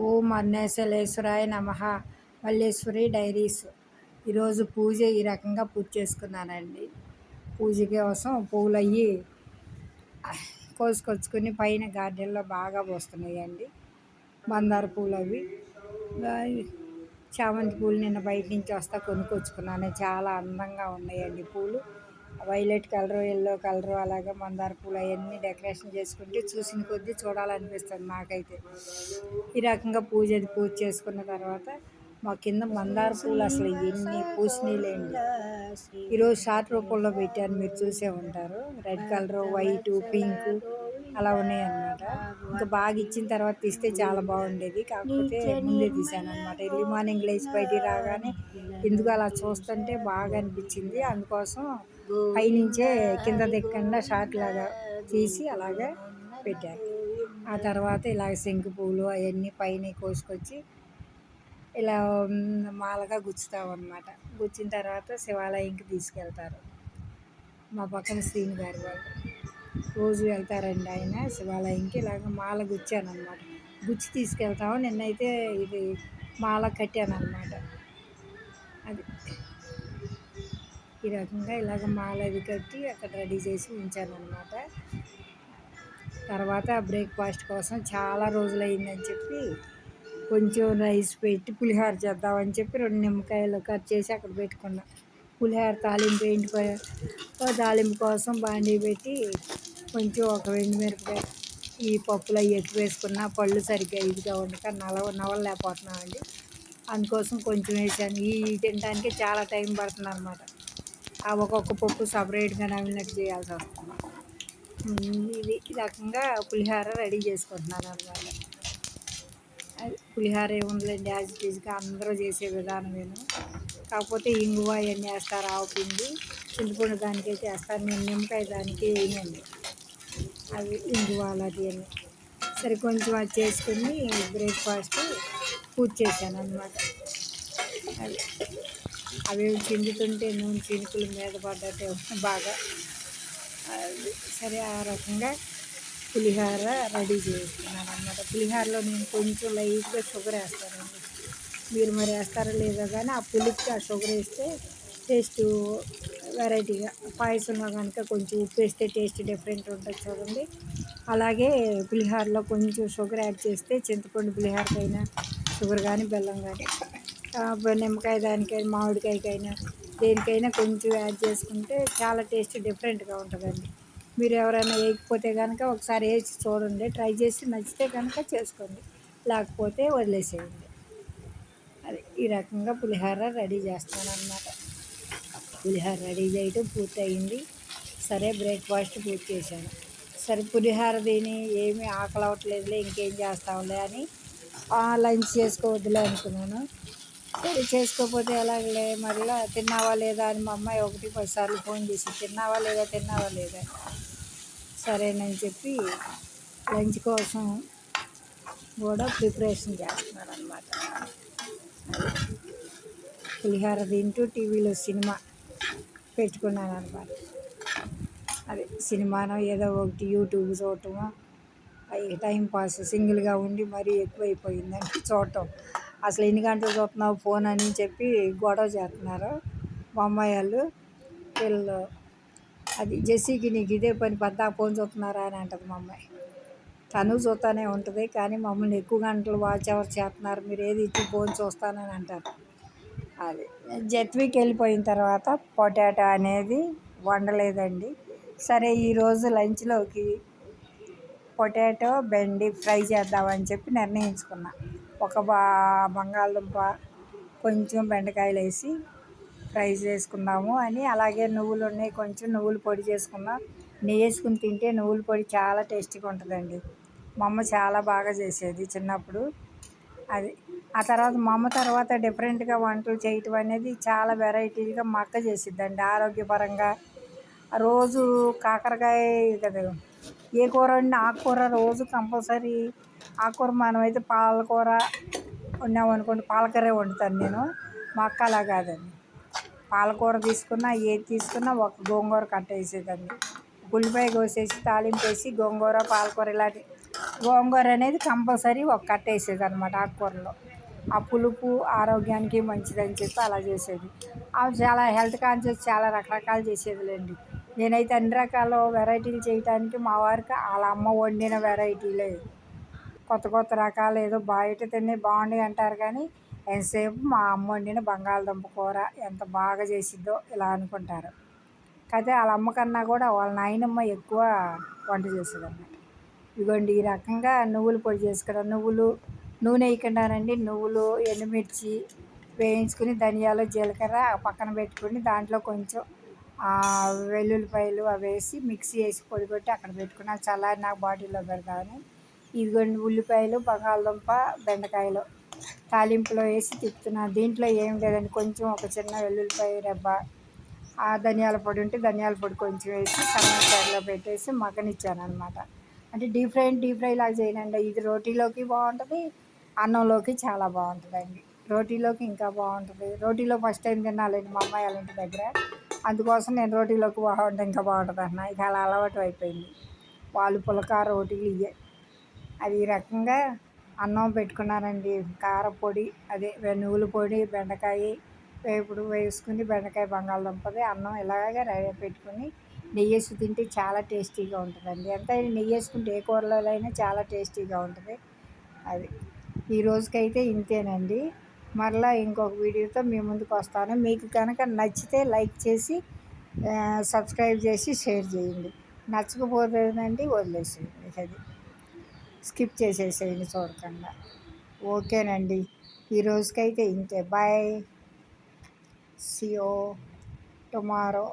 ఓం అన్నేశ్వరేశ్వరాయ నమః. మల్లేశ్వరి డైరీస్. ఈరోజు పూజ ఈ రకంగా పూజ చేసుకున్నానండి. పూజ కోసం పూలు అయ్యి కోసుకొచ్చుకొని పైన గార్డెన్లో బాగా వస్తున్నాయండి. మందార పూలు అవి చామంతి పూలు నిన్న బయట నుంచి వస్తా కొనుక్కొచ్చుకున్నాను. చాలా అందంగా ఉన్నాయండి పూలు. వైలెట్ కలరు, ఎల్లో కలరు, అలాగే మందార పూలు అవన్నీ డెకరేషన్ చేసుకుంటే చూసిన కొద్దీ చూడాలనిపిస్తుంది నాకైతే. ఈ రకంగా పూజ చేసుకున్న తర్వాత మా కింద మందార పూలు అసలు ఎన్ని పూసినాయిలేండి. ఈరోజు షార్ట్ రూపంలో పెట్టాను, మీరు చూసే ఉంటారు. రెడ్ కలరు, వైటు, పింకు అలా ఉన్నాయన్నమాట. ఇంకా బాగా ఇచ్చిన తర్వాత తీస్తే చాలా బాగుండేది, కాకపోతే ముందే తీసాను అనమాట. ఎర్లీ మార్నింగ్ లేచి బయటికి రాగానే ఎందుకు అలా చూస్తుంటే బాగా అనిపించింది. అందుకోసం పైనుంచే కింద దిక్కకుండా షార్ట్ లాగా తీసి అలాగే పెట్టాను. ఆ తర్వాత ఇలాగ శంకు పూలు అవన్నీ పైన కోసుకొచ్చి ఇలా మాలగా గుచ్చుతాం అన్నమాట. గుచ్చిన తర్వాత శివాలయంకి తీసుకెళ్తారు. మా పక్కన శ్రీని గారి వాళ్ళు రోజు వెళ్తారండి ఆయన శివాలయంకి. ఇలాగ మాల గుచ్చాను అనమాట. గుచ్చి తీసుకెళ్తాము. నిన్నైతే ఇది మాల కట్టాను అనమాట. అది ఈ రకంగా ఇలాగ మాల అది కట్టి అక్కడ రెడీ చేసి ఉంచాను అనమాట. తర్వాత బ్రేక్ఫాస్ట్ కోసం చాలా రోజులు అయిందని చెప్పి కొంచెం రైస్ పెట్టి పులిహోర చేద్దామని చెప్పి 2 నిమ్మకాయలు కట్ చేసి అక్కడ పెట్టుకున్నా. పులిహోర తాలింపు తాలింపు కోసం బాండీ పెట్టి కొంచెం ఒక ఎండుమిరపకాయ ఈ పప్పులు అవి ఎక్కువ వేసుకున్నా పళ్ళు సరిగ్గా ఇదిగా ఉండక నవలలేకపోతున్నామండి. అందుకోసం కొంచెం వేసాను. ఈ తినడానికి చాలా టైం పడుతుంది అనమాట. ఆ ఒక్కొక్క పప్పు సపరేట్గా నమిలినట్టు చేయాల్సి వస్తుంది. ఇది ఈ రకంగా పులిహోర రెడీ చేసుకుంటున్నాను అనమాట. అది పులిహోర ఏముందిలేండి, యాజ్ ఇట్ ఈజ్గా అందరూ చేసే విధానమేను. కాకపోతే ఇంగువ అవన్నీ వేస్తారు, ఆవు పిండి చింతపండు దానికైతే వేస్తారు. నేను నిమ్మకాయ దానికి వేయనండి. అవి ఇంగువ అలాంటివన్నీ సరే కొంచెం అది చేసుకుని బ్రేక్ఫాస్ట్ పూజ చేశాను అనమాట. అది అవి చిందుతుంటే నూనె చినుకులు మీద పడ్డట్టే బాగా. సరే ఆ రకంగా పులిహోర రెడీ చేసుకున్నాను అనమాట. పులిహోరలో నేను కొంచెం లైట్గా షుగర్ వేస్తానండి. మీరు మరి వేస్తారో లేదో కానీ ఆ పులికి ఆ షుగర్ వేస్తే టేస్ట్ వెరైటీగా. పాయసంలో కనుక కొంచెం ఉప్పు వేస్తే టేస్ట్ డిఫరెంట్ ఉంటుంది చూడండి. అలాగే పులిహోరలో కొంచెం షుగర్ యాడ్ చేస్తే చింతపండు పులిహోరకైనా షుగర్ కానీ బెల్లం కానీ నిమ్మకాయ దానికైనా మామిడికాయకైనా దేనికైనా కొంచెం యాడ్ చేసుకుంటే చాలా టేస్ట్ డిఫరెంట్గా ఉంటుందండి. మీరు ఎవరైనా వేయకపోతే కనుక ఒకసారి వేసి చూడండి, ట్రై చేసి నచ్చితే కనుక చేసుకోండి, లేకపోతే వదిలేసేయండి. అది ఈ రకంగా పులిహోర రెడీ చేస్తాను అన్నమాట. పులిహోర రెడీ చేయడం పూర్తయింది. సరే బ్రేక్ఫాస్ట్ పూర్తి చేశాను. సరే పులిహోర తిని ఏమీ ఆకలి అవ్వట్లేదులే, ఇంకేం చేస్తాంలే అని లంచ్ చేసుకోవద్దులే అనుకున్నాను. సరే చేసుకోకపోతే ఎలాగలే, మరలా తిన్నావా లేదా అని మా అమ్మాయి 1-10 సార్లు ఫోన్ చేసి తిన్నావా లేదా సరేనని చెప్పి లంచ్ కోసం కూడా ప్రిపరేషన్ చేస్తున్నాను అనమాట. పులిహోర తింటూ టీవీలో సినిమా పెట్టుకున్నాను అనమాట. అది సినిమానో ఏదో ఒకటి యూట్యూబ్ చూడటమో అవి టైంపాస్. సింగిల్గా ఉండి మరీ ఎక్కువైపోయిందండి చూడటం. అసలు ఎన్ని గంటలు చూస్తున్నావు ఫోన్ అని చెప్పి గొడవ చేస్తున్నారు మా అమ్మాయి వాళ్ళు. పిల్లలు అది జెస్సీకి నీకు ఇదే పని పద్దా ఫోన్ చూస్తున్నారా అని అంటుంది మా అమ్మాయి. తను చూస్తూనే ఉంటుంది, కానీ మమ్మల్ని ఎక్కువ గంటలు వాచ్ అవర్ చేస్తున్నారు, మీరు ఏది ఇచ్చి ఫోన్ చూస్తానని అంటారు. అది జెత్వికి వెళ్ళిపోయిన తర్వాత పొటాటో అనేది వండలేదండి. సరే ఈరోజు లంచ్లోకి పొటాటో బెండి ఫ్రై చేద్దామని చెప్పి నిర్ణయించుకున్నా. ఒక బంగాళదుంప కొంచెం బెండకాయలు వేసి ఫ్రై చేసుకుందాము అని. అలాగే నువ్వులు ఉన్నాయి, కొంచెం నువ్వుల పొడి చేసుకుందాం. నెయ్యి వేసుకుని తింటే నువ్వుల పొడి చాలా టేస్టీగా ఉంటుందండి. మా అమ్మ చాలా బాగా చేసేది చిన్నప్పుడు. అది ఆ తర్వాత మా అమ్మ తర్వాత డిఫరెంట్గా వంటలు చేయటం అనేది చాలా వెరైటీగా మా అక్క చేసిద్దండి. ఆరోగ్యపరంగా రోజు కాకరకాయ కదా, ఏ కూర వండినా ఆకుకూర రోజు కంపల్సరీ ఆకుకూర. మనమైతే పాలకూర వండామనుకోండి, పాలకూరే వండుతాను నేను. మా అక్క అలా కాదండి, పాలకూర తీసుకున్నా ఏది తీసుకున్నా ఒక గోంగూర కట్ట వేసేదండి. ఉల్లిపాయ కోసేసి తాలింపు వేసి గోంగూర పాలకూర ఇలాంటి గోంగూర అనేది కంపల్సరీ ఒక కట్ట వేసేది అనమాట ఆకుకూరలో. ఆ పులుపు ఆరోగ్యానికి మంచిదని చెప్పి అలా చేసేది. ఆమె చాలా హెల్త్ కాన్షియస్, చాలా రకరకాలు చేసేదిలేండి. నేనైతే అన్ని రకాల వెరైటీలు చేయటానికి మా వారికి వాళ్ళ అమ్మ వండిన వెరైటీలే, కొత్త కొత్త రకాలు ఏదో బయట తినే బాగుంటాయి అంటారు కానీ ఎంతసేపు మా అమ్మ వండిన బంగాళదుంప కూర ఎంత బాగా చేసిద్దో ఇలా అనుకుంటారు. కాకపోతే వాళ్ళ అమ్మ కన్నా కూడా వాళ్ళ నాయనమ్మ ఎక్కువ వంట చేసేదన్నమాట. ఇదిగోండి ఈ రకంగా నువ్వుల పొడి చేసుకోవడం. నువ్వులు నూనె వేయకుండానండి, నువ్వులు ఎండుమిర్చి వేయించుకుని ధనియాలు జీలకర్ర పక్కన పెట్టుకుని దాంట్లో కొంచెం వెల్లుల్లిపాయలు అవి వేసి మిక్సీ వేసి పొడి కొట్టి అక్కడ పెట్టుకుని చల్లారి నాకు బాటిల్లో పెడతామని. ఇదిగోండి ఉల్లిపాయలు, బంగాళదుంప, బెండకాయలు తాలింపులో వేసి తిప్పుతున్నాను. దీంట్లో ఏం లేదండి, కొంచెం ఒక చిన్న వెల్లుల్లిపాయ రెబ్బ, ఆ ధనియాల పొడి ఉంటే ధనియాల పొడి కొంచెం వేసి సన్నగా పెట్టేసి మగ్గనిచ్చాను అనమాట. అంటే డీప్ ఫ్రై లాగా చేయనండి. ఇది రోటీలోకి బాగుంటుంది, అన్నంలోకి చాలా బాగుంటుందండి. రోటీలోకి ఇంకా బాగుంటుంది. రోటీలో ఫస్ట్ టైం తినాలండి మా అమ్మాయి వాళ్ళ ఇంటి దగ్గర, అందుకోసం నేను రోటీలోకి బాగుంటుంది ఇంకా బాగుంటుంది అన్న. ఇక అలా అలవాటు అయిపోయింది. వాళ్ళు పులక రోటీలు ఇవే. అది ఈ రకంగా అన్నం పెట్టుకున్నానండి. కారపొడి అదే నువ్వుల పొడి, బెండకాయ వేపుడు వేసుకుని బెండకాయ బంగాళదుంపది అన్నం ఇలాగ పెట్టుకుని నెయ్యి వేసి తింటే చాలా టేస్టీగా ఉంటుందండి. ఎంతైనా నెయ్యి వేసుకుంటే ఏ కూరలో అయినా చాలా టేస్టీగా ఉంటుంది. అది ఈ రోజుకైతే ఇంతేనండి. మరలా ఇంకొక వీడియోతో మీ ముందుకు వస్తాను. మీకు కనుక నచ్చితే లైక్ చేసి సబ్స్క్రైబ్ చేసి షేర్ చేయండి. నచ్చకపోతేనండి వదిలేసేయండి. అది స్కిప్ చేసేసేయండి చూడకుండా. ఓకేనండి, ఈ రోజుకైతే ఇంతే. Bye, see you tomorrow.